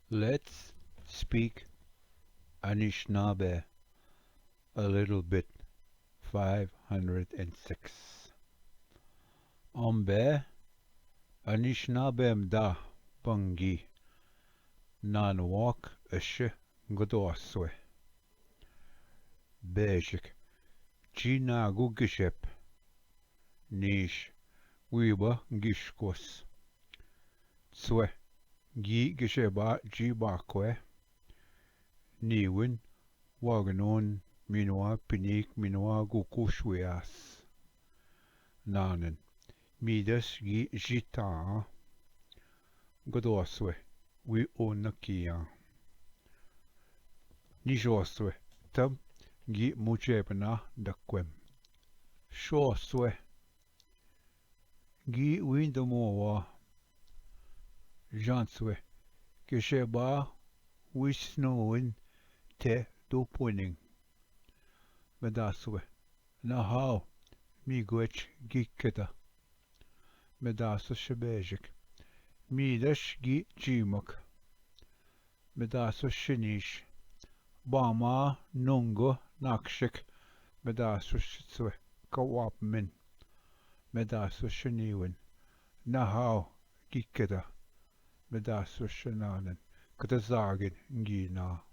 Let's speak Anishinaabe a little bit. 506. Ombe Anishinaabe da bungi nanwalk ishe godoswe. Bejik Gina gugishep nish wiba gishkos. Tswe gi gisheba jibakwe niwin wagnon minwa pinik minwa gukushweas. Nanen midas gi jita godoswe wi onakia. Nijoswe tam gi mujebna dakwem. Shoswe gi windamowa janswe gisheba wisnowin te doponing. Medaswe nahau migwech gikeda. Medasa shebejik midash gi jimak. Medasa shinish Bama nungo nakshik Medasa shitswe kawapmin. Medasa shiniwin nahau gikeda. Medasa shananen katazagin ngina.